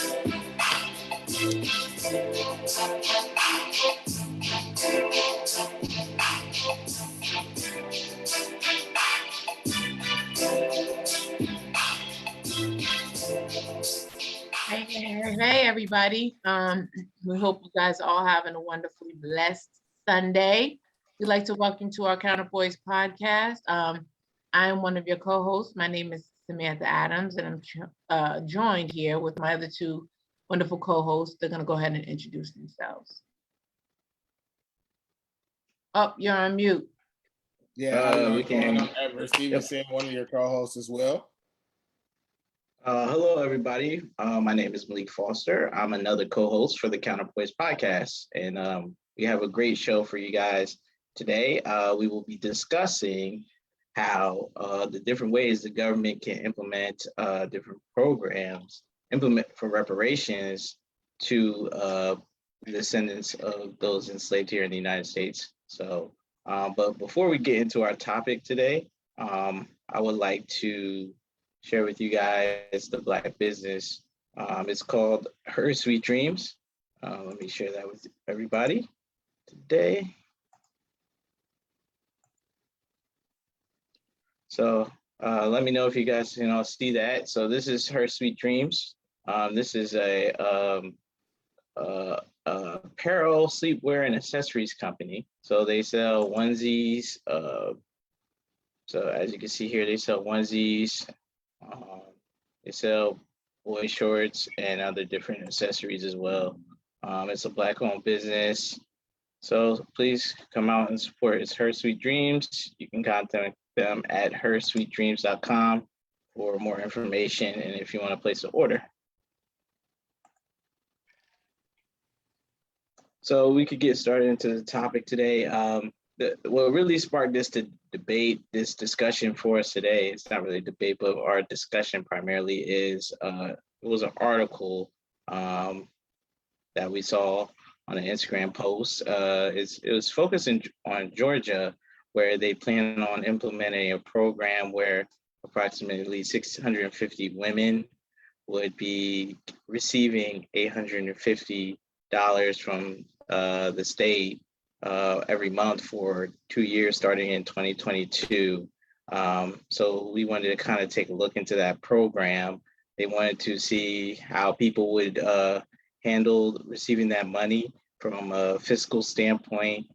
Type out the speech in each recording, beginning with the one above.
Hey, everybody. We hope you guys are all having a wonderfully blessed Sunday. We'd like to welcome to our Counterpoise podcast. I am one of your co-hosts. My name is Samantha Adams, and I'm joined here with my other two wonderful co-hosts. They're going to go ahead and introduce themselves. Oh, you're on mute. Yeah, we can. I'm Edward Stevenson, one of your co-hosts as well. Hello, everybody. My name is Malik Foster. I'm another co-host for the Counterpoise podcast, and we have a great show for you guys today. We will be discussing how the different ways the government can implement different programs, implement for reparations to the descendants of those enslaved here in the United States. So, but before we get into our topic today, I would like to share with you guys the Black business. It's called Her Sweet Dreams. Let me share that with everybody today. So let me know if you guys see that. So this is Her Sweet Dreams. This is a apparel, sleepwear, and accessories company. So they sell onesies. So as you can see here, they sell onesies. They sell boy shorts and other different accessories as well. It's a Black-owned business. So please come out and support. It's Her Sweet Dreams. You can contact them at hersweetdreams.com for more information and if you want to place an order. So we could get started into the topic today. What really sparked this this discussion for us today, it's not really a debate, but our discussion primarily is, it was an article that we saw on an Instagram post. It was focusing on Georgia, where they plan on implementing a program where approximately 650 women would be receiving $850 from the state every month for 2 years starting in 2022. So we wanted to kind of take a look into that program. They wanted to see how people would handle receiving that money from a fiscal standpoint.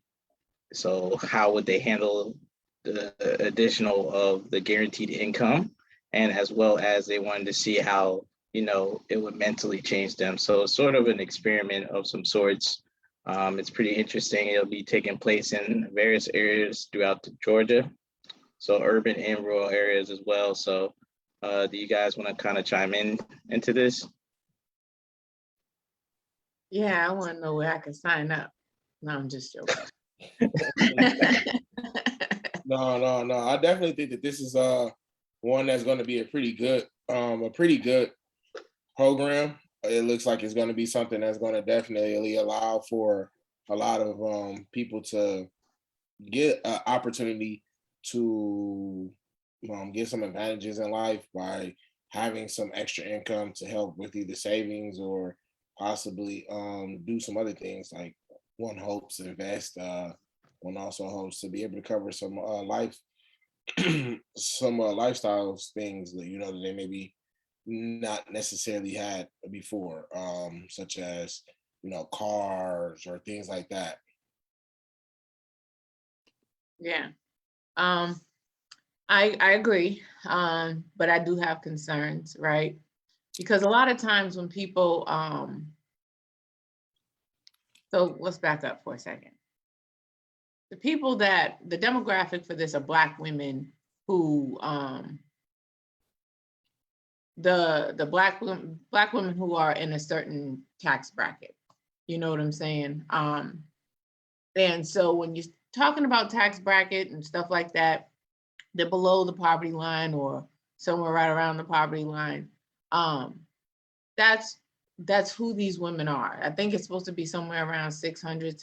So how would they handle the additional of the guaranteed income? And as well as they wanted to see how, it would mentally change them. So it's sort of an experiment of some sorts. It's pretty interesting. It'll be taking place in various areas throughout Georgia, so urban and rural areas as well. So do you guys want to kind of chime into this? Yeah, I want to know where I can sign up. No, I'm just joking. No. I definitely think that this is one that's going to be a pretty good program. It looks like it's going to be something that's going to definitely allow for a lot of people to get an opportunity to get some advantages in life by having some extra income to help with either savings or possibly do some other things. Like one hopes to invest, one also hopes to be able to cover some lifestyle things that that they maybe not necessarily had before, such as cars or things like that. Yeah, I agree, but I do have concerns, right? Because a lot of times when people, so let's back up for a second. The demographic for this are Black women who, the Black women who are in a certain tax bracket. You know what I'm saying? And so when you're talking about tax bracket and stuff like that, they're below the poverty line or somewhere right around the poverty line. That's who these women are. I think it's supposed to be somewhere around 600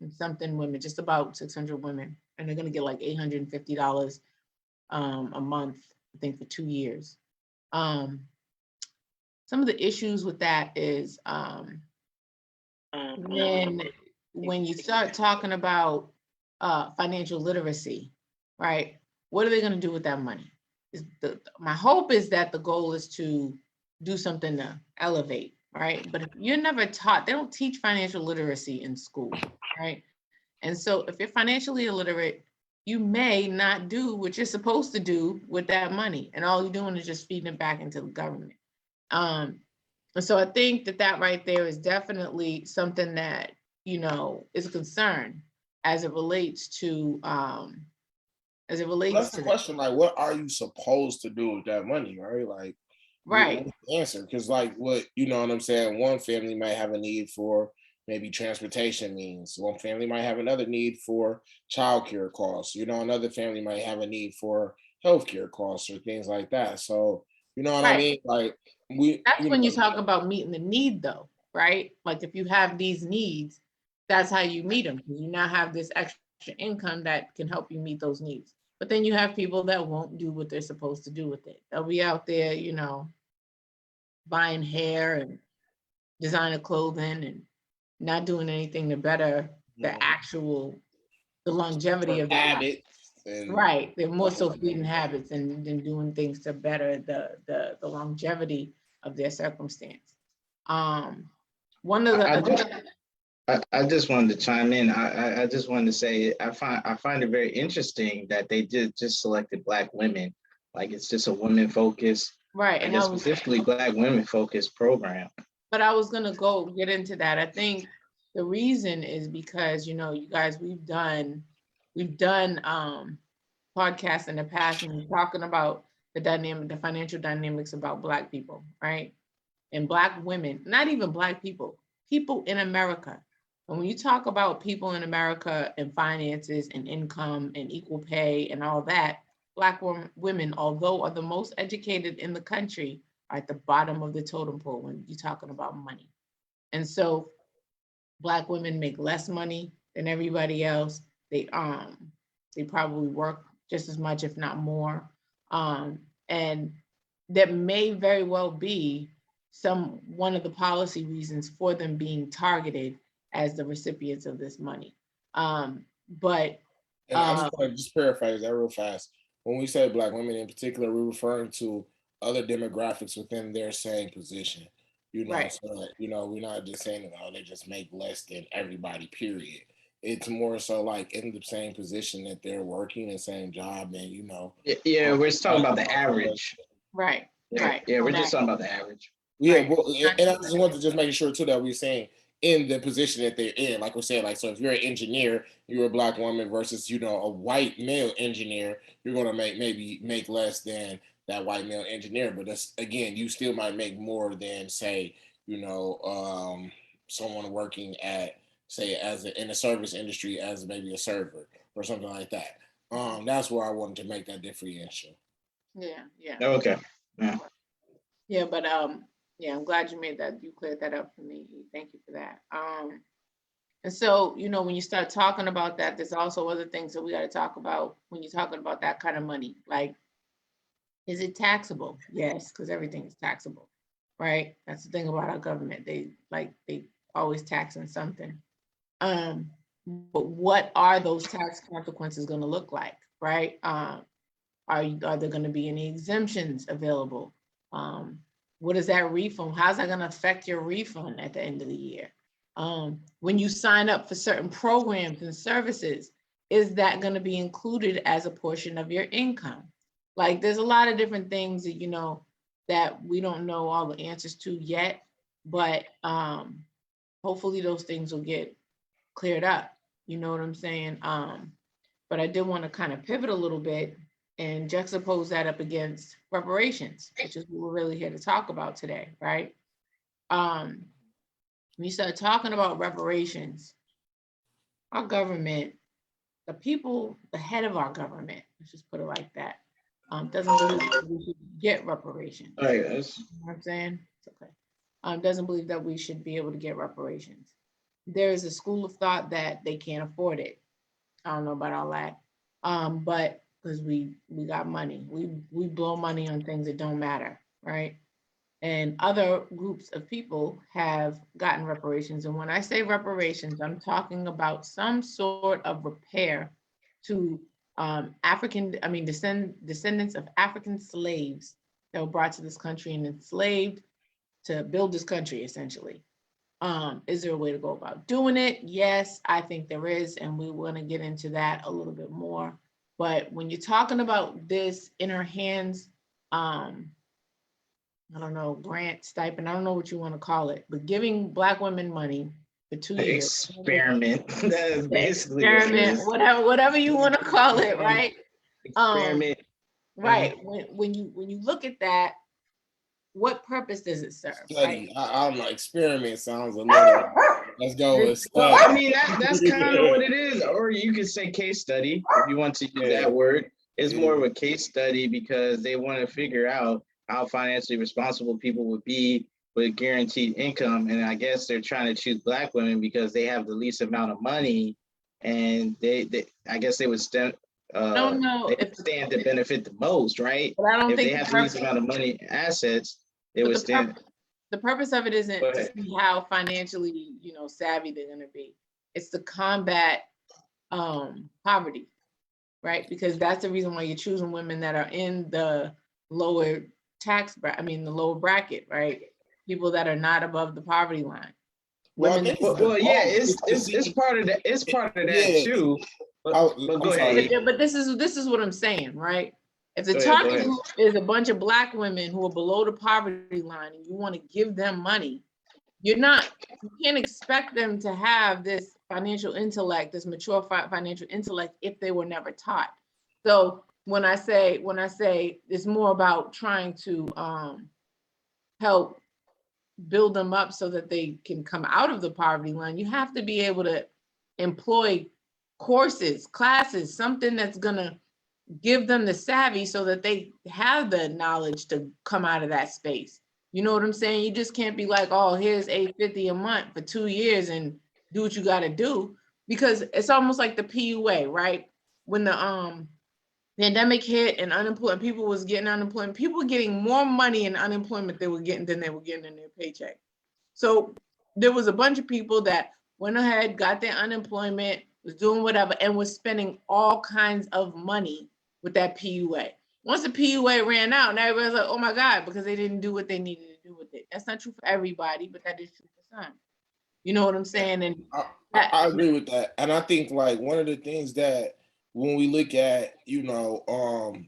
and something women, just about 600 women. And they're going to get like $850 a month, I think, for 2 years. some of the issues with that is when you start talking about financial literacy, right? What are they going to do with that money? My hope is that the goal is to do something to elevate, right? But if you're never taught, they don't teach financial literacy in school, right? And so if you're financially illiterate, you may not do what you're supposed to do with that money. And all you're doing is just feeding it back into the government. And so I think that right there is definitely something that, is a concern as it relates to That's the that. question. Like, what are you supposed to do with that money, right? Like, Right. what's the answer? Because, like, what I'm saying. One family might have a need for maybe transportation means. One family might have another need for childcare costs. Another family might have a need for healthcare costs or things like that. So, you know what I Right. mean? Like, That's when you talk about meeting the need, though, right? Like if you have these needs, that's how you meet them. You now have this extra income that can help you meet those needs. But then you have people that won't do what they're supposed to do with it. They'll be out there, buying hair and designer clothing and not doing anything to better the longevity of their life. habits. Right. They're more so feeding habits and than doing things to better the longevity of their circumstance. One of the I just wanted to chime in. I just wanted to say I find it very interesting that they just selected Black women. Like it's just a women focused, right, I guess specifically Black women focused program. But I was gonna get into that. I think the reason is because you guys, we've done podcasts in the past and we're talking about the financial dynamics about Black people, right? And Black women, not even Black people in America. And when you talk about people in America and finances and income and equal pay and all that, Black women, although are the most educated in the country, are at the bottom of the totem pole when you're talking about money. And so Black women make less money than everybody else. They probably work just as much, if not more. And that may very well be one of the policy reasons for them being targeted as the recipients of this money. But I just want to just paraphrase that real fast. When we say Black women in particular, we're referring to other demographics within their same position. Right. So that, we're not just saying, they just make less than everybody, period. It's more so like in the same position that they're working, the same job, and Yeah, we're just talking about the average. Right. Right. Yeah, we're just talking about the average. Yeah, right. Well, and I just want to just make sure too that we're saying in the position that they're in, like we're saying, like, so if you're an engineer, you're a Black woman versus, a white male engineer, you're going to maybe make less than that white male engineer. But that's, again, you still might make more than, say, someone working at, say, in the service industry as maybe a server or something like that. That's where I wanted to make that differentiation. Yeah. Okay. Yeah, but yeah, I'm glad you cleared that up for me. Thank you for that. And so, when you start talking about that, there's also other things that we got to talk about when you're talking about that kind of money. Like, is it taxable? Yes, because everything is taxable, right? That's the thing about our government. They always taxing something. But what are those tax consequences going to look like, right? Are there going to be any exemptions available? What is that refund? How's that going to affect your refund at the end of the year? When you sign up for certain programs and services, is that going to be included as a portion of your income? Like, there's a lot of different things that, that we don't know all the answers to yet, but hopefully those things will get cleared up. You know what I'm saying? But I did want to kind of pivot a little bit and juxtapose that up against reparations, which is what we're really here to talk about today, right? When you start talking about reparations, our government, the head of our government, let's just put it like that, doesn't believe that we should get reparations. All right, You know what I'm saying? It's okay. Doesn't believe that we should be able to get reparations. There is a school of thought that they can't afford it. I don't know about all that. But because we got money, we blow money on things that don't matter, right? and other groups of people have gotten reparations. And when I say reparations, I'm talking about some sort of repair to descendants of African slaves that were brought to this country and enslaved to build this country, essentially. Is there a way to go about doing it? Yes, I think there is, and we want to get into that a little bit more. But when you're talking about this in her hands, I don't know, grant, stipend, I don't know what you want to call it, but giving Black women money for 2 years. Experiment. That is basically what it Experiment, is. whatever you want to call it, right? Experiment. Right. When you look at that, what purpose does it serve? Right? Study. I don't know. Experiment sounds a little. Let's go with Well, study. I mean, that's kind of what it is. Or you could say case study if you want to use that word. It's more of a case study because they want to figure out how financially responsible people would be with guaranteed income. And I guess they're trying to choose Black women because they have the least amount of money, and they I guess they would stand. I don't know they stand to benefit the most, right? but I don't If think they have the least amount of money and assets, they would stand. The purpose of it isn't Go to ahead. see how financially, savvy they're going to be. It's to combat poverty, right? Because that's the reason why you're choosing women that are in the lower the lower bracket, right? People that are not above the poverty line. Well, Women. Yeah, it's part of that. It's part of that too. But go ahead. But this is what I'm saying, right? If the Go ahead, target group is a bunch of Black women who are below the poverty line and you want to give them money, you can't expect them to have this financial intellect, this mature financial intellect if they were never taught. So when I say it's more about trying to help build them up so that they can come out of the poverty line, you have to be able to employ courses, classes, something that's gonna give them the savvy so that they have the knowledge to come out of that space. You know what I'm saying? You just can't be like, oh, here's $850 a month for 2 years and do what you got to do, because it's almost like the PUA, right? When the pandemic hit and unemployment, people was getting unemployment, people were getting more money in unemployment than they were getting in their paycheck. So there was a bunch of people that went ahead, got their unemployment, was doing whatever, and was spending all kinds of money with that PUA. Once the PUA ran out, and everybody's like, oh my God, because they didn't do what they needed to do with it. That's not true for everybody, but that is true for some. You know what I'm saying? And I agree with that. And I think like one of the things that when we look at,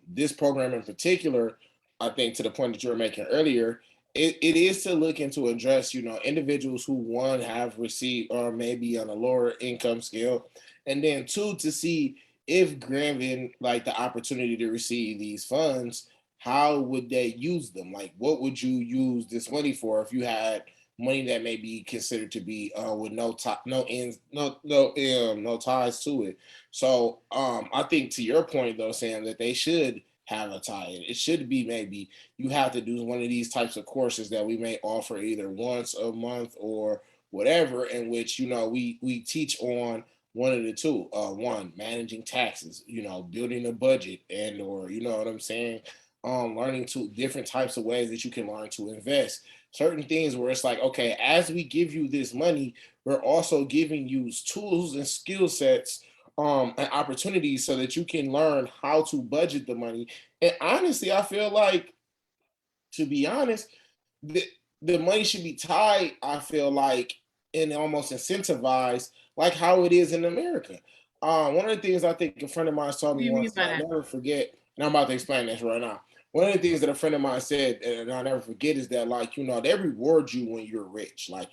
this program in particular, I think to the point that you were making earlier, it is to look into address, individuals who one have received or maybe on a lower income scale. And then two, to see if given like the opportunity to receive these funds, how would they use them? Like, what would you use this money for if you had money that may be considered to be with no ends, no ties to it. So I think to your point though, Sam, that they should have a tie in. It should be maybe you have to do one of these types of courses that we may offer either once a month or whatever, in which we teach on one of the two. One, managing taxes, building a budget, and or what I'm saying, learning to different types of ways that you can learn to invest. Certain things where it's like, okay, as we give you this money, we're also giving you tools and skill sets and opportunities so that you can learn how to budget the money. And honestly, I feel like, to be honest, the money should be tied, I feel like, and almost incentivized like how it is in America. One of the things I think a friend of mine told what do me you mean once, by and I'll that? never forget, and I'm about to explain this right now. One of the things that a friend of mine said, and I'll never forget, is that like, they reward you when you're rich. Like,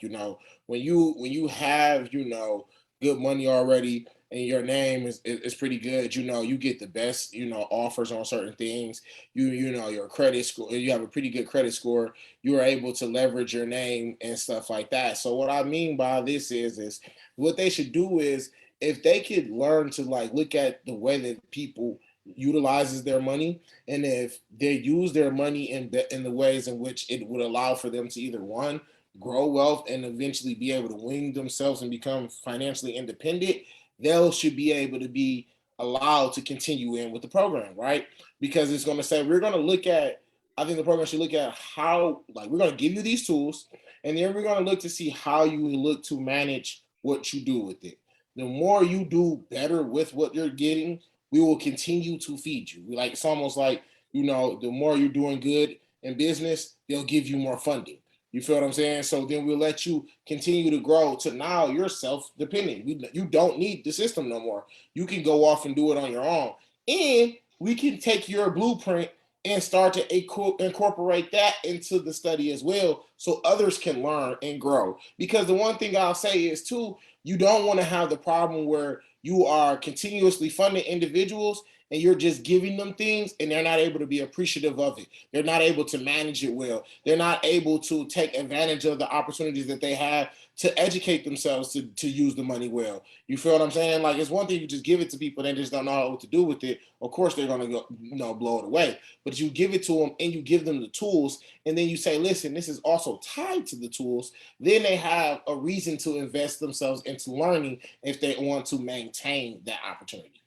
when you have, good money already and your name is pretty good, you get the best, offers on certain things. Your credit score, you have a pretty good credit score, you are able to leverage your name and stuff like that. So what I mean by this is what they should do is, if they could learn to like look at the way that people utilizes their money, and if they use their money in the ways in which it would allow for them to either one, grow wealth and eventually be able to wing themselves and become financially independent, they should be able to be allowed to continue in with the program, right? Because it's going to say we're going to look at I think the program should look at how, like, we're going to give you these tools, and then we're going to look to see how you look to manage what you do with it. The more you do better with what you're getting, we will continue to feed you. Like, it's almost like, you know, the more you're doing good in business, they'll give you more funding. You feel what I'm saying? So then we'll let you continue to grow to now you're self-dependent. You don't need the system no more. You can go off and do it on your own. And we can take your blueprint and start to incorporate that into the study as well, so others can learn and grow. Because the one thing I'll say is too, you don't want to have the problem where you are continuously funding individuals and you're just giving them things and they're not able to be appreciative of it. They're not able to manage it well. They're not able to take advantage of the opportunities that they have to educate themselves to use the money well. You feel what I'm saying? Like, it's one thing you just give it to people, they just don't know what to do with it. Of course, they're going to go, you know, blow it away. But you give it to them and you give them the tools, and then you say, listen, this is also tied to the tools. Then they have a reason to invest themselves into learning if they want to maintain that opportunity.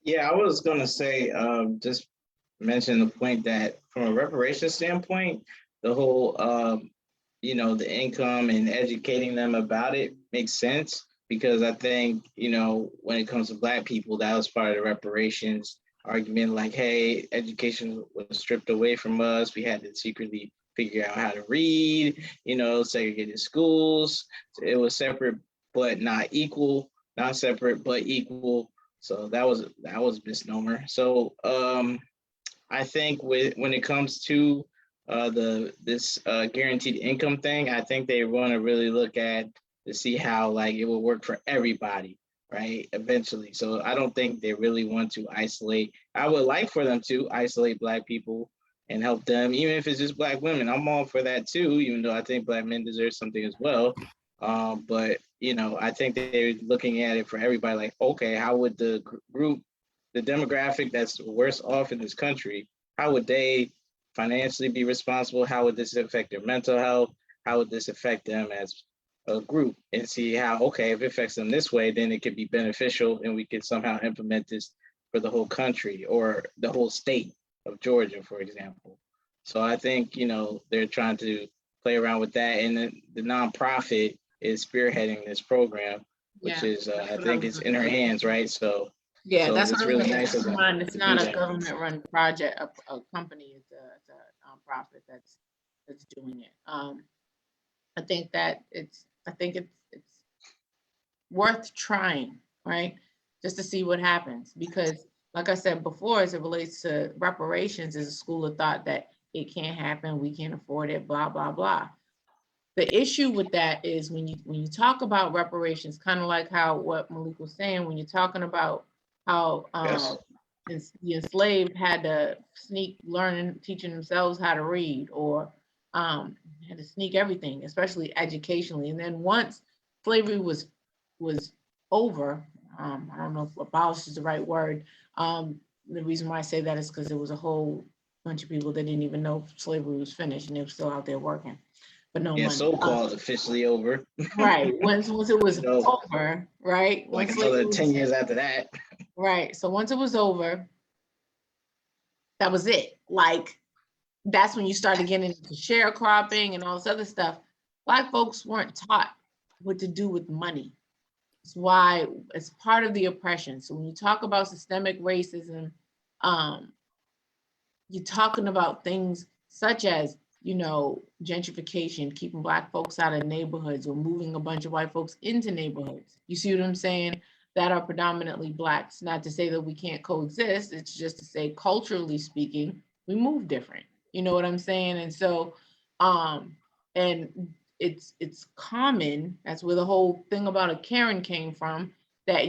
Yeah, I was gonna say, just mention the point that from a reparation standpoint, the whole, you know, the income and educating them about it makes sense, because I think, you know, when it comes to Black people, that was part of the reparations argument. Like, hey, education was stripped away from us. We had to secretly figure out how to read. You know, segregated schools. It was separate but not equal. Not separate but equal. So that was a misnomer. So I think when it comes to this guaranteed income thing, I think they want to really look at to see how, like, it will work for everybody, right? Eventually. So I don't think they really want to isolate. I would like for them to isolate Black people and help them, even if it's just Black women. I'm all for that too, even though I think Black men deserve something as well. But, you know, I think they're looking at it for everybody, like, okay, how would the group, the demographic that's worse off in this country, how would they financially be responsible? How would this affect their mental health? How would this affect them as a group? And see how, okay, if it affects them this way, then it could be beneficial and we could somehow implement this for the whole country or the whole state of Georgia, for example. So I think, you know, they're trying to play around with that. And the nonprofit is spearheading this program, which is, I think it's in her hands, right? So yeah, that's it's what really I'm nice of them. It's not a government-run project, a company. It's a nonprofit that's doing it. I think that it's worth trying, right? Just to see what happens, because like I said before, as it relates to reparations, is a school of thought that it can't happen, we can't afford it, blah blah blah. The issue with that is when you talk about reparations, kind of like how what Malik was saying, when you're talking about how Yes. the enslaved had to sneak learning, teaching themselves how to read, or had to sneak everything, especially educationally. And then once slavery was over, I don't know if abolished is the right word. The reason why I say that is because there was a whole bunch of people that didn't even know slavery was finished, and they were still out there working, but no Yeah, money. so-called officially over. Right. Once it was So, over, right? like Once another slavery 10 was, years after that. right. So once it was over, that was it. Like, that's when you started getting into sharecropping and all this other stuff. Black folks weren't taught what to do with money. It's why it's part of the oppression. So when you talk about systemic racism, you're talking about things such as, you know, gentrification, keeping Black folks out of neighborhoods or moving a bunch of white folks into neighborhoods. You see what I'm saying? That are predominantly Blacks. Not to say that we can't coexist. It's just to say, culturally speaking, we move different. You know what I'm saying? And so, and it's common. That's where the whole thing about a Karen came from. That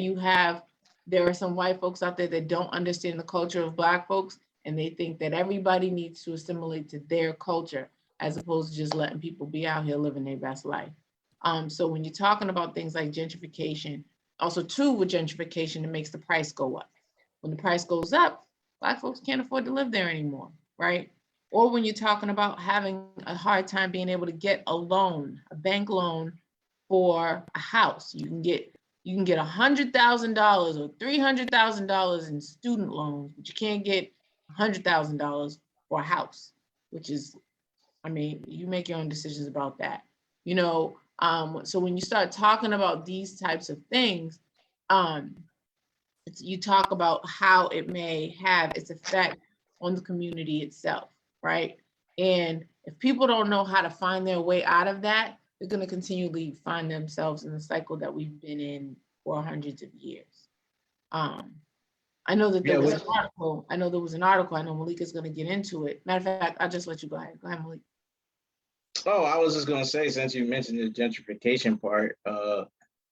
there are some white folks out there that don't understand the culture of Black folks, and they think that everybody needs to assimilate to their culture as opposed to just letting people be out here living their best life. So when you're talking about things like gentrification, also too with gentrification, it makes the price go up. When the price goes up, Black folks can't afford to live there anymore, right? Or when you're talking about having a hard time being able to get a loan, a bank loan for a house. You can get $100,000 or $300,000 in student loans, but you can't get $100,000 for a house, which is, I mean, you make your own decisions about that. You know, so when you start talking about these types of things, you talk about how it may have its effect on the community itself, right? And if people don't know how to find their way out of that, they're going to continually find themselves in the cycle that we've been in for hundreds of years. I know that there was an article. I know there was an article. I know Malika's going to get into it. Matter of fact, I'll just let you go ahead. Go ahead, Malik. Oh, I was just gonna say, since you mentioned the gentrification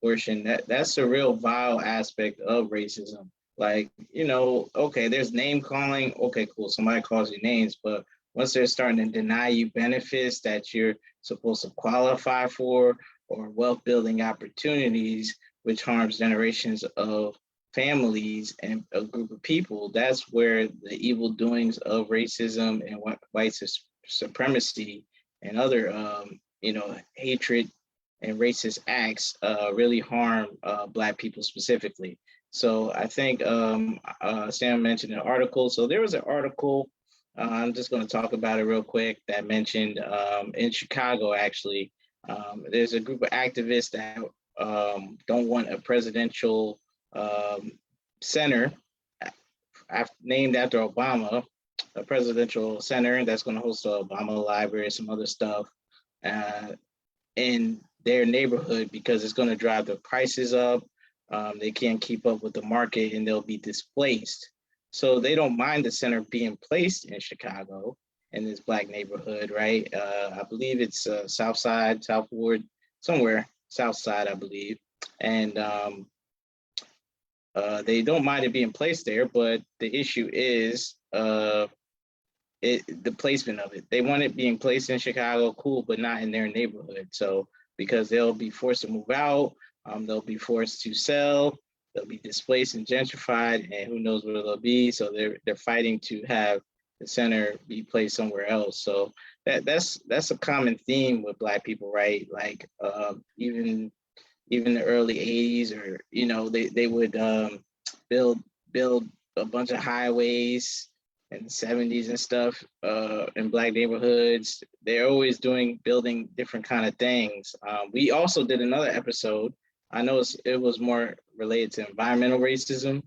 portion, that's a real vile aspect of racism. Like, okay, there's name calling. Okay, cool. Somebody calls you names, but once they're starting to deny you benefits that you're supposed to qualify for, or wealth building opportunities, which harms generations of families and a group of people, that's where the evil doings of racism and white supremacy and other, hatred and racist acts really harm Black people specifically. So I think Sam mentioned an article. So there was an article, I'm just going to talk about it real quick, that mentioned in Chicago, actually, there's a group of activists that don't want a presidential center named after Obama, a presidential center that's going to host the Obama Library and some other stuff in their neighborhood, because it's going to drive the prices up. They can't keep up with the market and they'll be displaced. So they don't mind the center being placed in Chicago, in this Black neighborhood, right? I believe it's South Side, South Ward, somewhere, South Side, I believe. And they don't mind it being placed there, but the issue is the placement of it. They want it being placed in Chicago, cool, but not in their neighborhood. So because they'll be forced to move out, they'll be forced to sell, they'll be displaced and gentrified, and who knows where they'll be. So they're fighting to have the center be placed somewhere else. So that's a common theme with Black people, right? Like even the early 80s, or they would build a bunch of highways in the 70s and stuff in Black neighborhoods. They're always building different kind of things. We also did another episode, I know it was more related to environmental racism,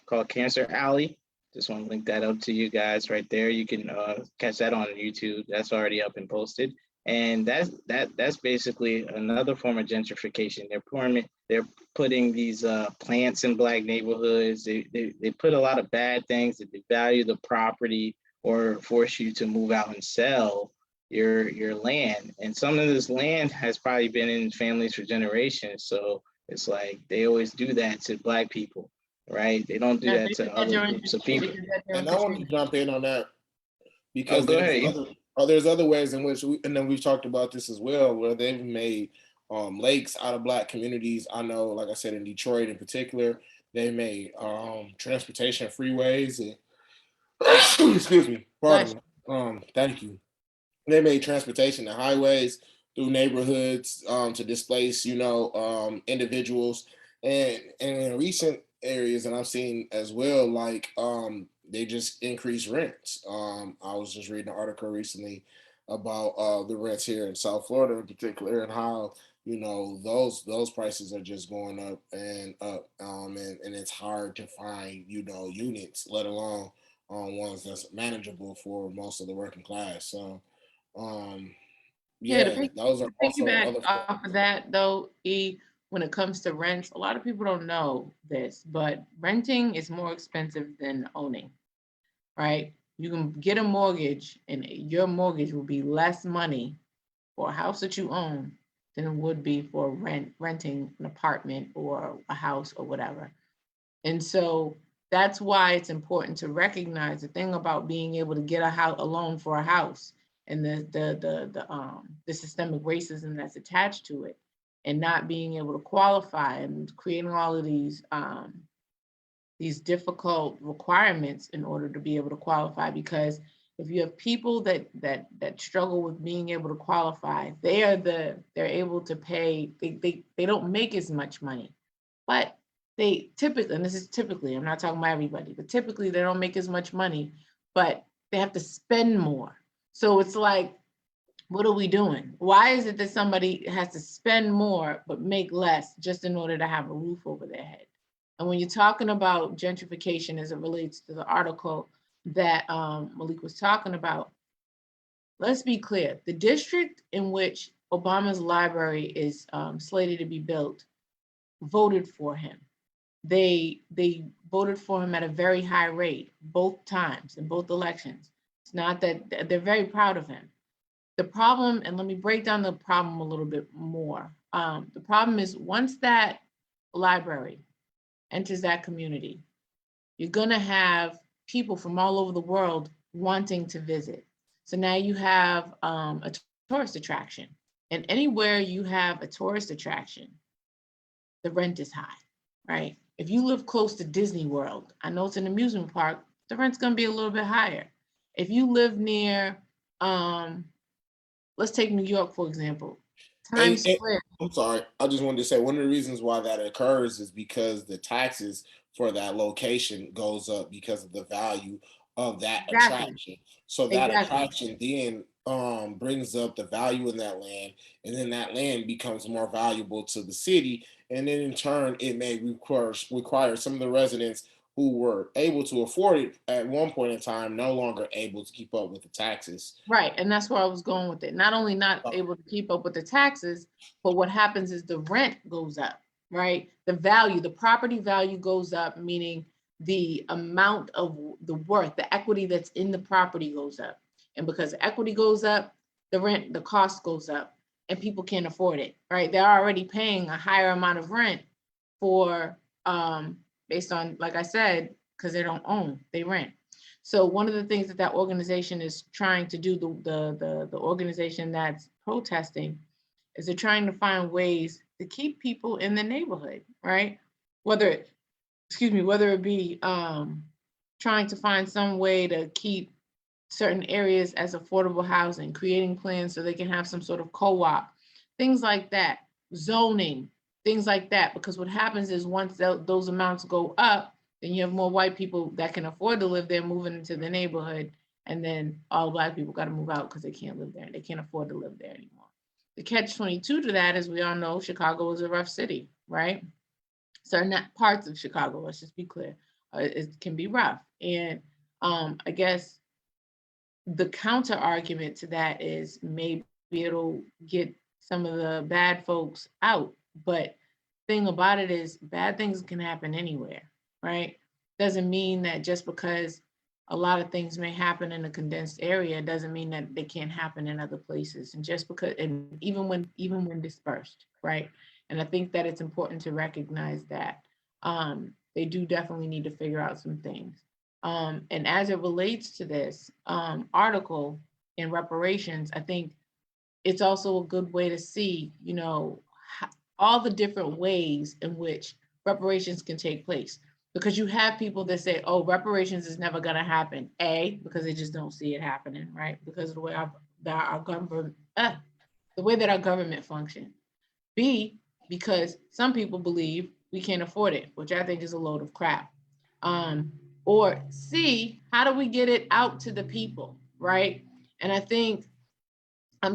called Cancer Alley. Just want to link that up to you guys right there. You can catch that on YouTube. That's already up and posted. And that's basically another form of gentrification. They're putting these plants in Black neighborhoods. They put a lot of bad things that devalue the property or force you to move out and sell your land. And some of this land has probably been in families for generations. So it's like they always do that to Black people, right? They don't do that to other groups of people. And I want to jump in on that, because there's other ways in which and then we've talked about this as well, where they've made lakes out of Black communities. I know, like I said, in Detroit in particular, they made transportation freeways and excuse me, pardon me. Thank you. They made transportation and highways through neighborhoods to displace, individuals. And in recent areas, and I've seen as well, like they just increase rents. I was just reading an article recently about the rents here in South Florida in particular, and how those prices are just going up and up, and it's hard to find units, let alone ones that's manageable for most of the working class. So those are to also piggyback other. off of that though, when it comes to rents, a lot of people don't know this, but renting is more expensive than owning, right? You can get a mortgage and your mortgage will be less money for a house that you own than it would be for renting an apartment or a house or whatever. And so that's why it's important to recognize the thing about being able to get a loan for a house, and the systemic racism that's attached to it, and not being able to qualify, and creating all of these difficult requirements in order to be able to qualify. Because if you have people that struggle with being able to qualify, they're able to pay. They don't make as much money, but they typically, and this is typically, I'm not talking about everybody, but typically they don't make as much money, but they have to spend more. So it's like, what are we doing? Why is it that somebody has to spend more but make less just in order to have a roof over their head? And when you're talking about gentrification as it relates to the article that Malik was talking about, let's be clear. The district in which Obama's library is slated to be built voted for him. They voted for him at a very high rate both times in both elections. It's not that they're very proud of him. The problem, and let me break down the problem a little bit more. The problem is once that library enters that community, you're gonna have people from all over the world wanting to visit. So now you have a tourist attraction. And anywhere you have a tourist attraction, the rent is high, right? If you live close to Disney World, I know it's an amusement park, the rent's gonna be a little bit higher. If you live near, let's take New York, for example. Times Square. I'm sorry. I just wanted to say one of the reasons why that occurs is because the taxes for that location goes up because of the value of that Exactly. attraction. So that Exactly. attraction then brings up the value in that land, and then that land becomes more valuable to the city, and then in turn it may require some of the residents who were able to afford it at one point in time no longer able to keep up with the taxes. Right, and that's where I was going with it. Not only not Oh. able to keep up with the taxes, but what happens is the rent goes up, right? The value, the property value goes up, meaning the amount of the worth, the equity that's in the property goes up. And because equity goes up, the rent, the cost goes up, and people can't afford it, right? They're already paying a higher amount of rent for, based on, like I said, because they don't own, they rent. So one of the things that organization is trying to do, the organization that's protesting, is they're trying to find ways to keep people in the neighborhood, right? Whether it be trying to find some way to keep certain areas as affordable housing, creating plans so they can have some sort of co-op, things like that, zoning, things like that. Because what happens is once those amounts go up, then you have more white people that can afford to live there moving into the neighborhood, and then all Black people got to move out because they can't live there. They can't afford to live there anymore. The catch-22 to that, as we all know, Chicago is a rough city, right? Certain parts of Chicago, let's just be clear, it can be rough. And I guess the counter argument to that is maybe it'll get some of the bad folks out. But thing about it is bad things can happen anywhere, right? Doesn't mean that just because a lot of things may happen in a condensed area doesn't mean that they can't happen in other places. And just because, and even when dispersed, right? And I think that it's important to recognize that they do definitely need to figure out some things. And as it relates to this article in reparations, I think it's also a good way to see, all the different ways in which reparations can take place. Because you have people that say, oh, reparations is never going to happen. A, because they just don't see it happening, right? Because of the way our government functions. B, because some people believe we can't afford it, which I think is a load of crap. Or C, how do we get it out to the people, right? And I think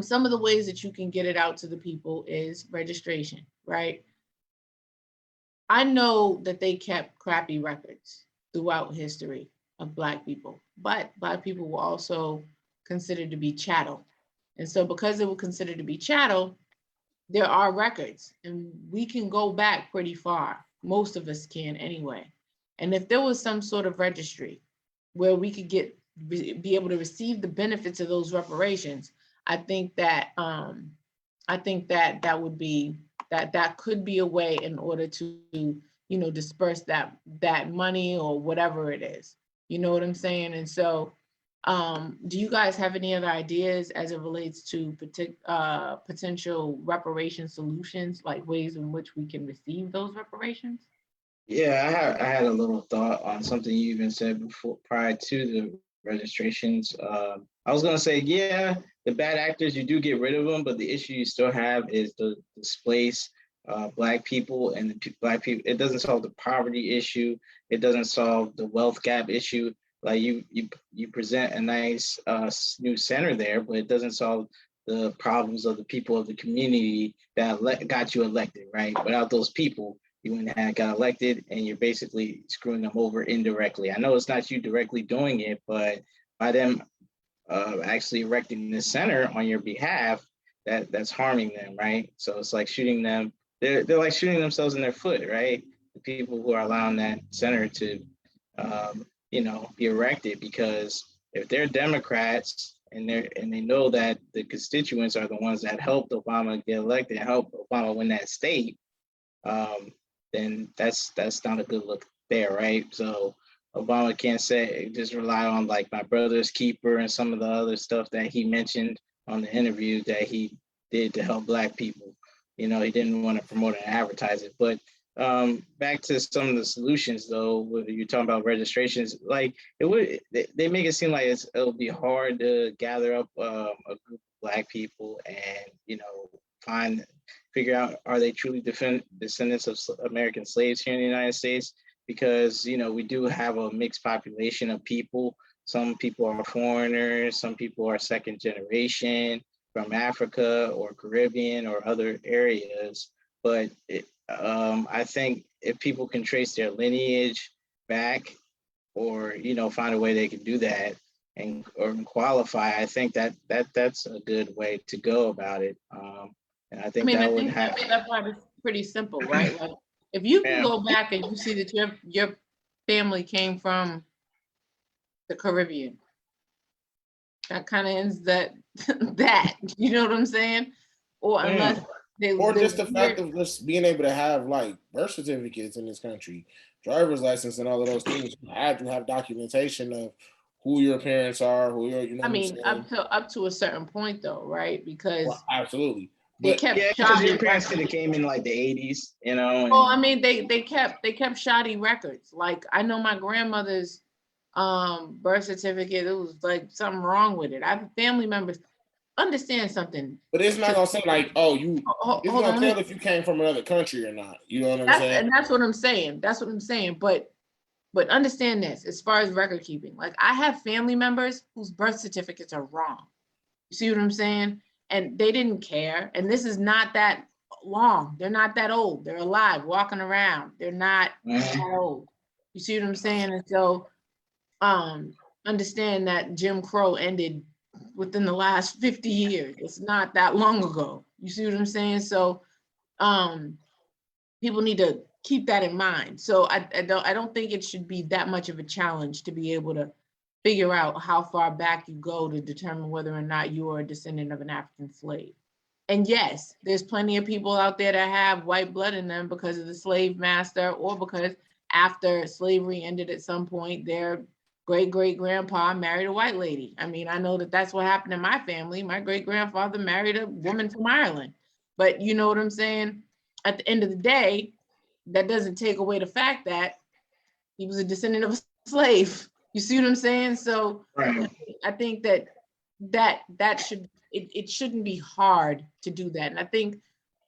some of the ways that you can get it out to the people is registration, right? I know that they kept crappy records throughout history of Black people, but Black people were also considered to be chattel. And so because they were considered to be chattel, there are records, and we can go back pretty far. Most of us can anyway. And if there was some sort of registry where we could be able to receive the benefits of those reparations, I think that that would be that could be a way in order to disperse that money or whatever it is. You know what I'm saying? And so do you guys have any other ideas as it relates to potential reparation solutions, like ways in which we can receive those reparations? Yeah, I had a little thought on something you even said before, prior to the registrations. I was gonna say, yeah, the bad actors, you do get rid of them, but the issue you still have is the displaced Black people, and Black people. It doesn't solve the poverty issue. It doesn't solve the wealth gap issue. Like you present a nice new center there, but it doesn't solve the problems of the people of the community that got you elected, right? Without those people, you wouldn't have got elected, and you're basically screwing them over indirectly. I know it's not you directly doing it, but by them actually erecting the center on your behalf, that's harming them, right? So it's like shooting them. They're like shooting themselves in their foot, right? The people who are allowing that center to, be erected, because if they're Democrats and they know that the constituents are the ones that helped Obama get elected and helped Obama win that state, then that's not a good look there, right? So Obama can't say just rely on like my brother's keeper and some of the other stuff that he mentioned on the interview that he did to help Black people. He didn't want to promote and advertise it. But back to some of the solutions, though, whether you're talking about registrations, like they make it seem like it'll be hard to gather up a group of Black people and figure out, are they truly descendants of American slaves here in the United States? Because we do have a mixed population of people. Some people are foreigners, some people are second generation from Africa or Caribbean or other areas. But I think if people can trace their lineage back, or find a way they can do that or qualify, I think that's a good way to go about it. And I think that part is pretty simple, right? Like if you can go back and you see that your family came from the Caribbean, that kind of ends that you know what I'm saying? Or unless or just the fact of just being able to have like birth certificates in this country, driver's license, and all of those things. You have to have documentation of who your parents are, who you're. Up to a certain point, though, right? Because absolutely. They kept because your parents could have came in like the 80s, they kept shoddy records. Like I know my grandmother's birth certificate, it was like something wrong with it. I have family members. Understand something. But it's not gonna say like, it's gonna tell if you came from another country or not. You know what I'm saying? And that's what I'm saying. But understand this, as far as record keeping, like I have family members whose birth certificates are wrong. You see what I'm saying? And they didn't care. And this is not that long. They're not that old. They're alive, walking around. They're not that old. You see what I'm saying? And so understand that Jim Crow ended within the last 50 years. It's not that long ago. You see what I'm saying? So people need to keep that in mind. So I don't think it should be that much of a challenge to be able to figure out how far back you go to determine whether or not you are a descendant of an African slave. And yes, there's plenty of people out there that have white blood in them because of the slave master, or because after slavery ended at some point, their great-great-grandpa married a white lady. I mean, I know that that's what happened in my family. My great-grandfather married a woman from Ireland. But you know what I'm saying? At the end of the day, that doesn't take away the fact that he was a descendant of a slave. You see what I'm saying? So right. I think that shouldn't be hard to do that. And I think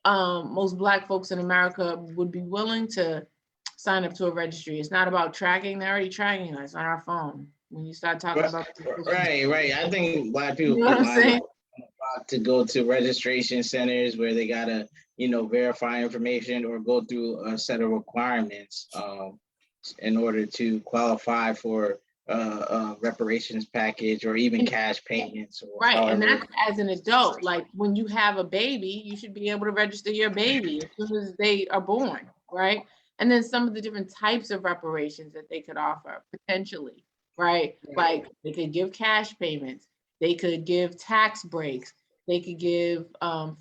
most Black folks in America would be willing to sign up to a registry. It's not about tracking. They're already tracking us on our phone. When you start talking about right. I think Black people to go to registration centers where they gotta verify information or go through a set of requirements in order to qualify for reparations package or even cash payments. Right, and that's as an adult. Like when you have a baby, you should be able to register your baby as soon as they are born, right? And then some of the different types of reparations that they could offer potentially, right? Like they could give cash payments, they could give tax breaks, they could give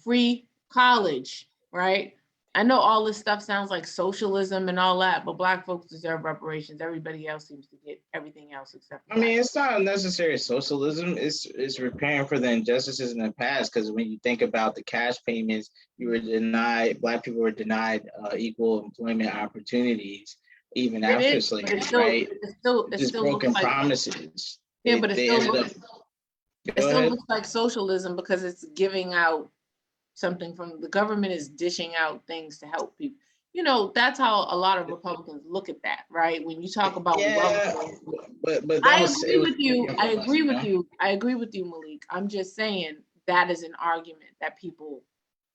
free college, right? I know all this stuff sounds like socialism and all that, but Black folks deserve reparations. Everybody else seems to get everything else except. I mean, it's not necessarily socialism. It's repairing for the injustices in the past. Because when you think about the cash payments, Black people were denied equal employment opportunities even after slavery, right? It's still broken promises. Yeah, but it still looks like socialism because it's giving out something from the government is dishing out things to help people. that's how a lot of Republicans look at that, right? When you talk about Yeah, wealth, but that I was agree with you. different I from us, agree with know? you. I agree with you, Malik. I'm just saying that is an argument that people,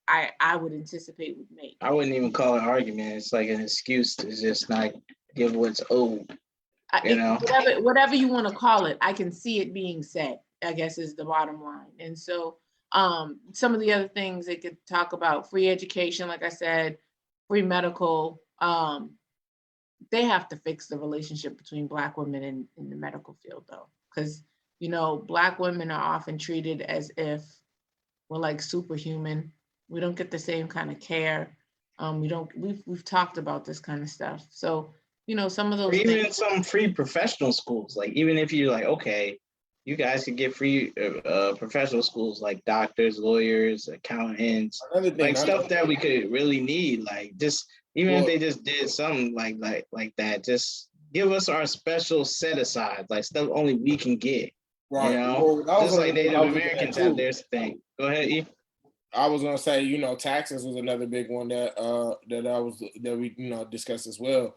I would anticipate would make. I wouldn't even call it an argument. It's like an excuse to just not give what's owed. You know? Whatever you want to call it, I can see it being said, I guess, is the bottom line. And so some of the other things they could talk about: free education, like I said, free medical. They have to fix the relationship between Black women in the medical field, though, because Black women are often treated as if we're like superhuman. We don't get the same kind of care. We've talked about this kind of stuff. So some of Or those even things. some free professional schools. Like, even if you're like, okay, you guys could get free professional schools like doctors, lawyers, accountants, Another thing, like stuff that we could really need. Like, just even if they just did something like that, just give us our special set aside, like stuff only we can get. right. You know, Well, that was just like another thing I Native was looking at Americans have too. their thing. Go ahead, E. I was gonna say, taxes was another big one that we discussed as well.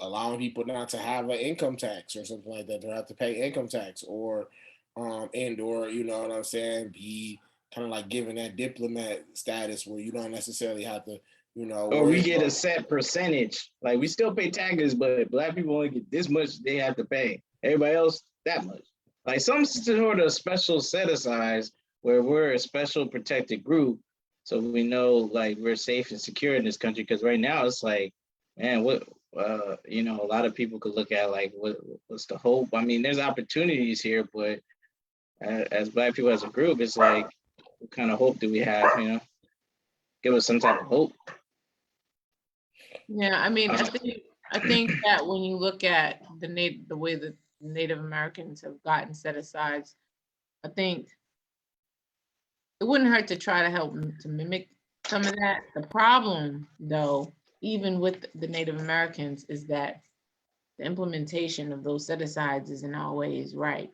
Allowing people not to have an income tax or something like that. They have to pay income tax or you know what I'm saying, be kind of like giving that diplomat status where you don't necessarily have to, Or we worry get about. a set percentage. Like, we still pay taxes, but Black people only get this much they have to pay. Everybody else that much. Like, some sort of special set aside where we're a special protected group, so we know like we're safe and secure in this country. Because right now it's like, man, what a lot of people could look at like what's the hope? I mean, there's opportunities here, but as Black people as a group, it's like, what kind of hope do we have? Give us some type of hope. Yeah, I mean, I think that when you look at the way that Native Americans have gotten set aside, I think it wouldn't hurt to try to help to mimic some of that. The problem, though, even with the Native Americans, is that the implementation of those set asides isn't always right.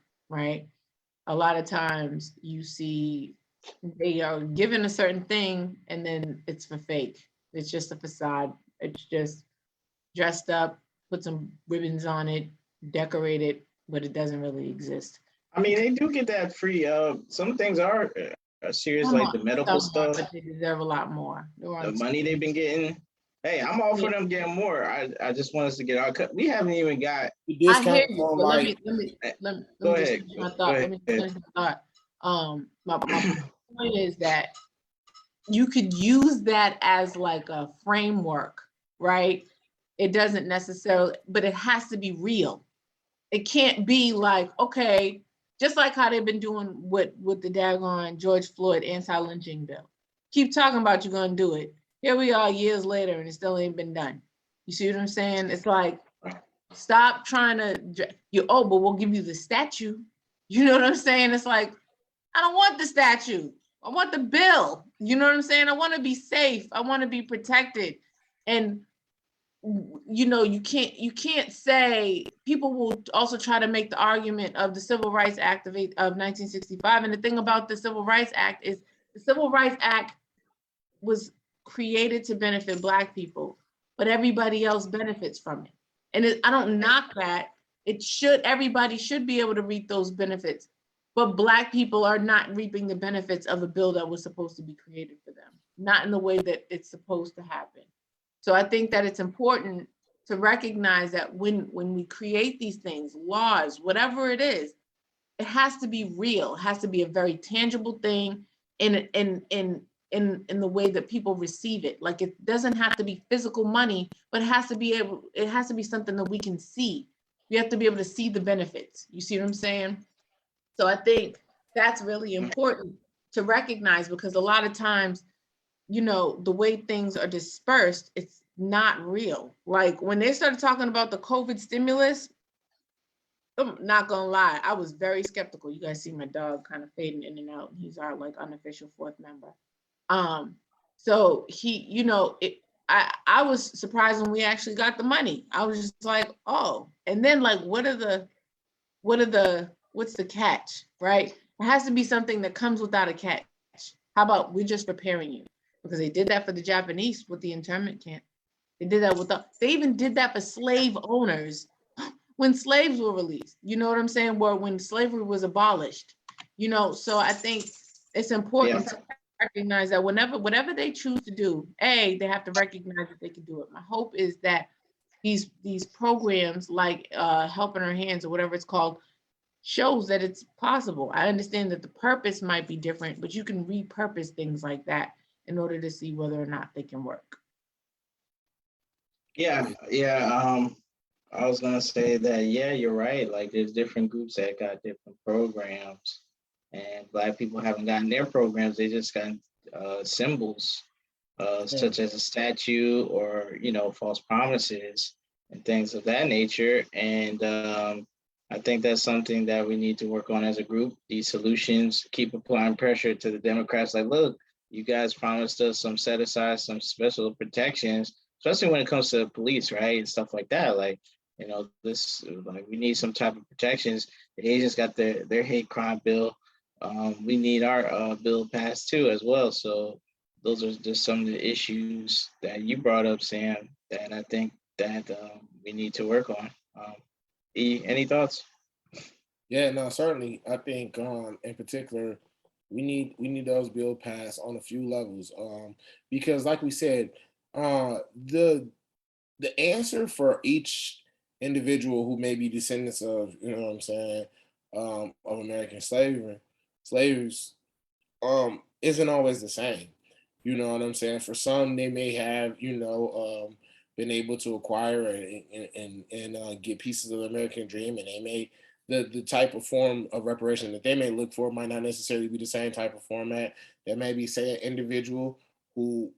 A lot of times you see they are given a certain thing and then it's for fake. It's just a facade. It's just dressed up, put some ribbons on it, decorate it, but it doesn't really exist. I mean, they do get that free. Some things are serious, Some like are, the medical stuff, but they deserve a lot more. the money they've been getting. Hey, I'm all for them getting more. I just want us to get our cut. We haven't even got. I hear Discount you, on but like Go me just ahead. finish my Go thought. Let me ahead. finish my thought. My point is that you could use that as like a framework, right? It doesn't necessarily, but it has to be real. It can't be like, okay, just like how they've been doing with the daggone George Floyd anti-lynching bill. Keep talking about you're gonna do it. Here we are years later and it still ain't been done. You see what I'm saying? It's like, stop trying to, but we'll give you the statue. You know what I'm saying? It's like, I don't want the statue. I want the bill. You know what I'm saying? I want to be safe. I want to be protected. And you can't say, people will also try to make the argument of the Civil Rights Act of 1965. And the thing about the Civil Rights Act is the Civil Rights Act was created to benefit Black people, but everybody else benefits from it. And I don't knock that. Everybody should be able to reap those benefits, but Black people are not reaping the benefits of a bill that was supposed to be created for them, not in the way that it's supposed to happen. So I think that it's important to recognize that when we create these things, laws, whatever it is, it has to be real. It has to be a very tangible thing in the way that people receive it. Like, it doesn't have to be physical money, but it has to be something that we can see. We have to be able to see the benefits. You see what I'm saying? So I think that's really important to recognize, because a lot of times, the way things are dispersed, it's not real. Like, when they started talking about the COVID stimulus, I'm not gonna lie, I was very skeptical. You guys see my dog kind of fading in and out. He's our like unofficial fourth member. So he, I was surprised when we actually got the money. I was just like, oh, and then like, what's the catch, right? It has to be something that comes without a catch. How about we're just preparing you? because they did that for the Japanese with the internment camp. They did that with they even did that for slave owners when slaves were released. You know what I'm saying? Where when slavery was abolished. So I think it's important to recognize that whatever they choose to do, they have to recognize that they can do it. My hope is that these programs like Helping Her Hands or whatever it's called shows that it's possible. I understand that the purpose might be different, but you can repurpose things like that in order to see whether or not they can work. Yeah. I was gonna say that, yeah, you're right. Like there's different groups that got different programs, and Black people haven't gotten their programs. They just got symbols, such as a statue or false promises and things of that nature. And I think that's something that we need to work on as a group. These solutions, keep applying pressure to the Democrats. Like, look, you guys promised us some set aside, some special protections, especially when it comes to police, right, and stuff like that. Like, this, like, we need some type of protections. The Asians got their hate crime bill. We need our bill passed too as well. So those are just some of the issues that you brought up, Sam, that I think that we need to work on. Any thoughts? Yeah, no, certainly. I think in particular, we need those bill passed on a few levels. Because like we said, the answer for each individual who may be descendants of, what I'm saying, of American slaves, isn't always the same. You know what I'm saying? For some, they may have, been able to acquire and get pieces of the American dream, and they may the type of form of reparation that they may look for might not necessarily be the same type of format. There may be, say, an individual who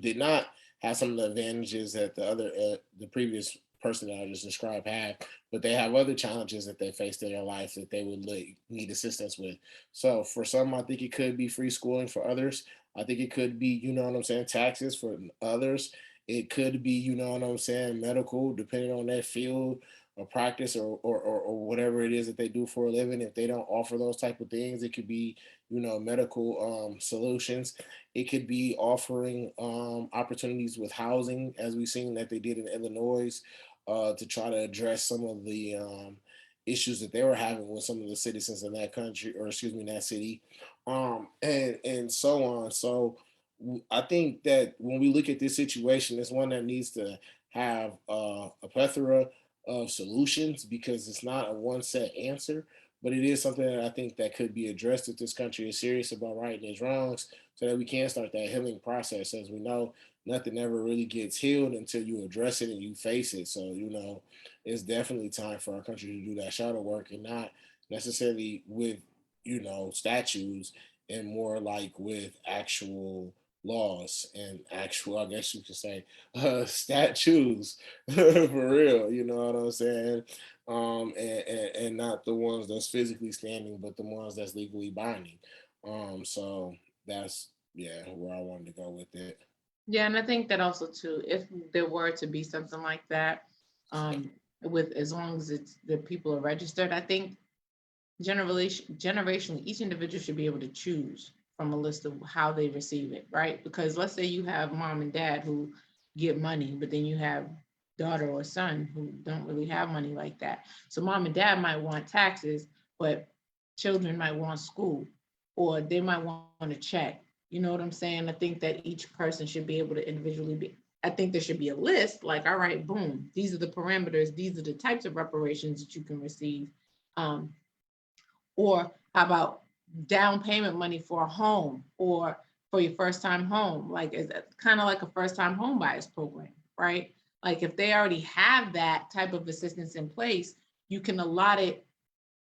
did not have some of the advantages that the previous person that I just described had, but they have other challenges that they face in their life that they would need assistance with. So for some, I think it could be free schooling. For others, I think it could be, taxes. For others, it could be, medical, depending on their field or practice or whatever it is that they do for a living. If they don't offer those type of things, it could be, medical solutions. It could be offering opportunities with housing, as we've seen that they did in Illinois, to try to address some of the issues that they were having with some of the citizens in that country, or excuse me, in that city, and so on. So I think that when we look at this situation, it's one that needs to have a plethora of solutions, because it's not a one set answer, but it is something that I think that could be addressed if this country is serious about righting its wrongs, so that we can start that healing process. As we know, nothing ever really gets healed until you address it and you face it. So, it's definitely time for our country to do that shadow work, and not necessarily with, statues, and more like with actual laws and actual, I guess you could say, statues for real. You know what I'm saying? And not the ones that's physically standing, but the ones that's legally binding. So that's, yeah, where I wanted to go with it. Yeah, and I think that also too, if there were to be something like that, with as long as it's the people are registered, I think generationally, each individual should be able to choose from a list of how they receive it, right? Because let's say you have mom and dad who get money, but then you have daughter or son who don't really have money like that. So mom and dad might want taxes, but children might want school, or they might want a check. You know what I'm saying? I think that each person should be able to individually be. I think there should be a list like, all right, boom, these are the parameters, these are the types of reparations that you can receive. Or how about down payment money for a home, or for your first time home, like is kind of like a first time home buyers program, right? Like if they already have that type of assistance in place, you can allot it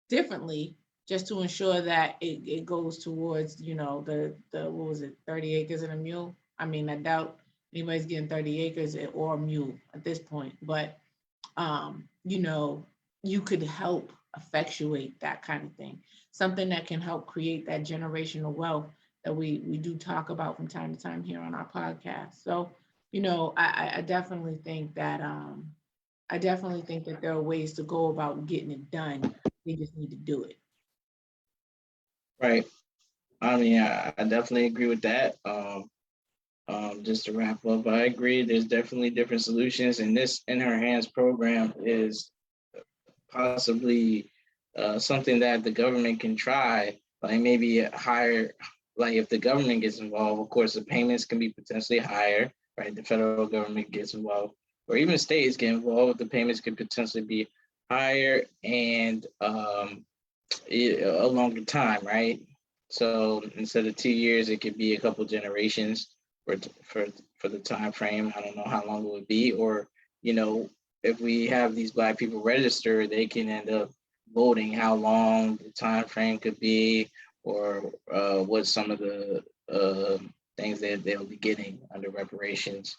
differently, just to ensure that it goes towards, the what was it, 30 acres and a mule. I mean, I doubt anybody's getting 30 acres or a mule at this point, but you could help effectuate that kind of thing. Something that can help create that generational wealth that we do talk about from time to time here on our podcast. So, I definitely think that there are ways to go about getting it done. They just need to do it. Right. I mean, I definitely agree with that. Just to wrap up, I agree. There's definitely different solutions, and this In Her Hands program is possibly something that the government can try. Like maybe higher, like if the government gets involved, of course, the payments can be potentially higher, right? The federal government gets involved, or even states get involved. The payments could potentially be higher and a longer time, right? So instead of 2 years, it could be a couple generations for for the time frame. I don't know how long it would be, or you know, if we have these Black people register, they can end up voting how long the time frame could be, or what some of the things that they'll be getting under reparations.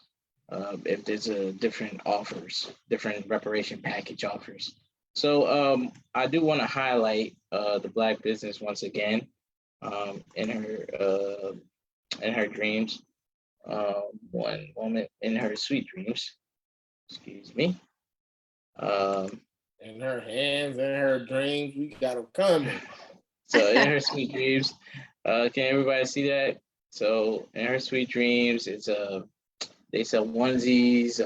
If there's a different offers, different reparation package offers. So I do want to highlight the Black business once again in her dreams. One moment, in her sweet dreams. Excuse me. In her hands, in her dreams, we got them coming. So in her sweet dreams, can everybody see that? So in her sweet dreams, it's they sell onesies,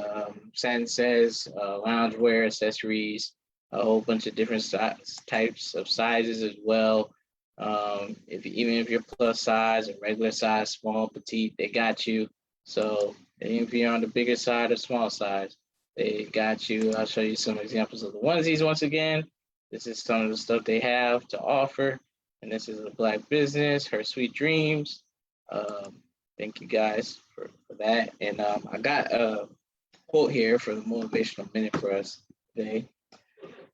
satin says, loungewear, accessories, a whole bunch of different types of sizes as well. Even if you're plus size or regular size, small, petite, they got you. So even if you're on the bigger side or small size, they got you. I'll show you some examples of the onesies once again. This is some of the stuff they have to offer. And this is a Black business, Her Sweet Dreams. Thank you guys for that. And I got a quote here for the motivational minute for us today.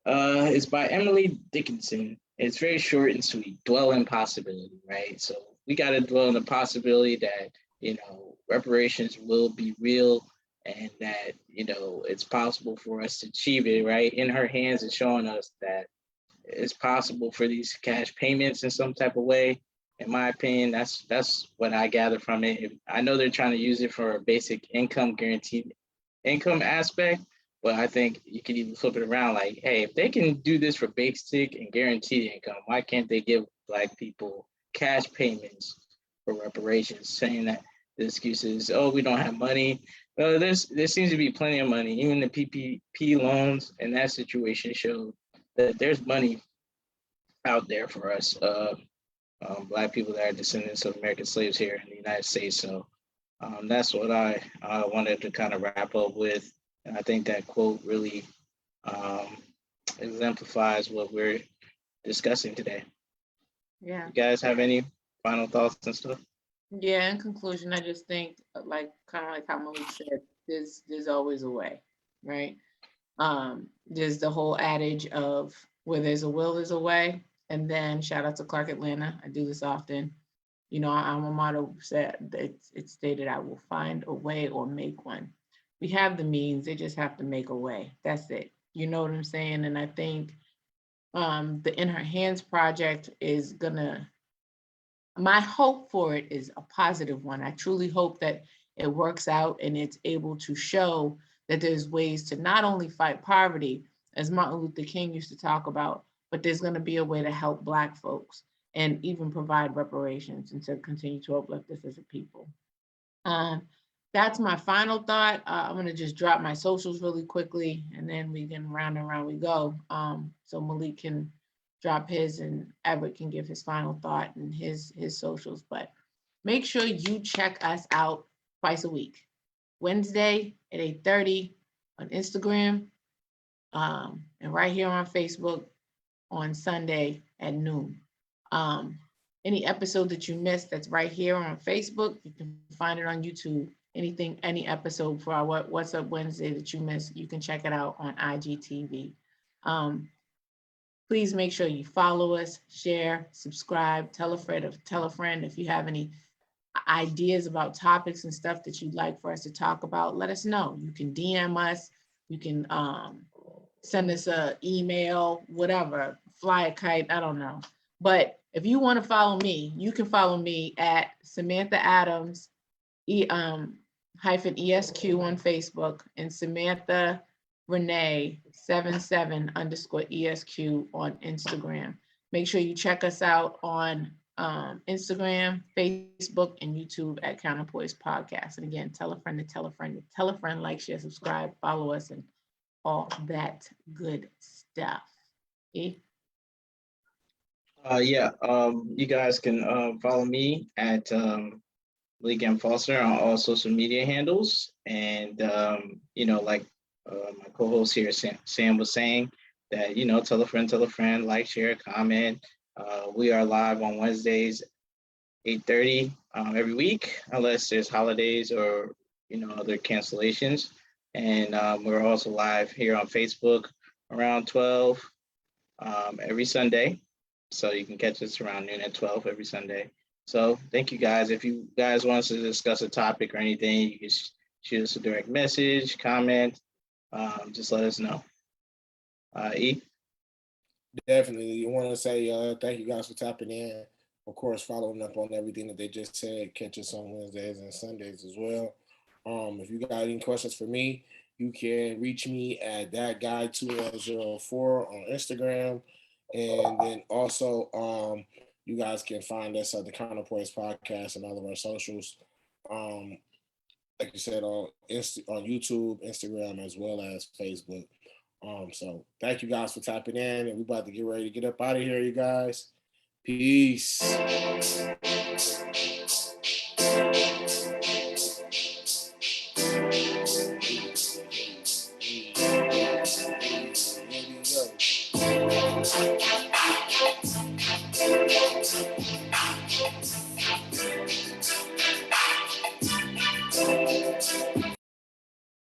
It's by Emily Dickinson. It's very short and sweet. Dwell in possibility, right? So we got to dwell in the possibility that, reparations will be real and that, it's possible for us to achieve it, right? In Her Hands is showing us that it's possible for these cash payments in some type of way. In my opinion, that's what I gather from it. I know they're trying to use it for a basic income guaranteed income aspect, but I think you can even flip it around like, hey, if they can do this for basic and guaranteed income, why can't they give Black people cash payments for reparations? Saying that the excuse is, oh, we don't have money. There seems to be plenty of money. Even the PPP loans in that situation show that there's money out there for us, Black people that are descendants of American slaves here in the United States. So that's what I wanted to kind of wrap up with. And I think that quote really exemplifies what we're discussing today. Yeah. You guys have any final thoughts and stuff? Yeah, in conclusion, I just think like kind of like how Malik said, there's always a way, right? There's the whole adage of where there's a will, there's a way. And then shout out to Clark Atlanta. I do this often. Our alma motto said it's stated, I will find a way or make one. We have the means, they just have to make a way. That's it. You know what I'm saying? And I think the In Her Hands project is my hope for it is a positive one. I truly hope that it works out and it's able to show that there's ways to not only fight poverty, as Martin Luther King used to talk about, but there's going to be a way to help Black folks and even provide reparations and to continue to uplift us as a people. That's my final thought. I'm going to just drop my socials really quickly and then we can round and round we go. So Malik can drop his and Everett can give his final thought and his socials. But make sure you check us out twice a week. Wednesday at 8:30 on Instagram, and right here on Facebook on Sunday at noon. Any episode that you missed that's right here on Facebook, you can find it on YouTube. Any episode for our What's Up Wednesday that you missed, you can check it out on IGTV. Please make sure you follow us, share, subscribe, tell a friend if you have any ideas about topics and stuff that you'd like for us to talk about. Let us know. You can DM us. You can send us an email, whatever, fly a kite, I don't know. But if you want to follow me, you can follow me at Samantha Adams -ESQ on Facebook and Samantha Renee 77_ESQ on Instagram. Make sure you check us out on Instagram, Facebook, and YouTube at Counterpoise Podcast. And again, tell a friend to tell a friend to tell a friend, like, share, subscribe, follow us, and all that good stuff. E? You guys can follow me at Lee M. Foster on all social media handles. And, like my co-host here, Sam was saying, that, tell a friend, like, share, comment. We are live on Wednesdays, 8:30 every week, unless there's holidays or, other cancellations. And we're also live here on Facebook around 12 every Sunday. So you can catch us around noon at 12 every Sunday. So thank you guys. If you guys want us to discuss a topic or anything, you can shoot us a direct message, comment, just let us know. E? Definitely. You want to say thank you guys for tapping in. Of course, following up on everything that they just said. Catch us on Wednesdays and Sundays as well. If you got any questions for me, you can reach me at thatguy2104 on Instagram. And then also, you guys can find us at the Counterpoints Podcast and all of our socials. Like you said, on YouTube, Instagram, as well as Facebook. So thank you guys for tapping in, and we're about to get ready to get up out of here, you guys. Peace.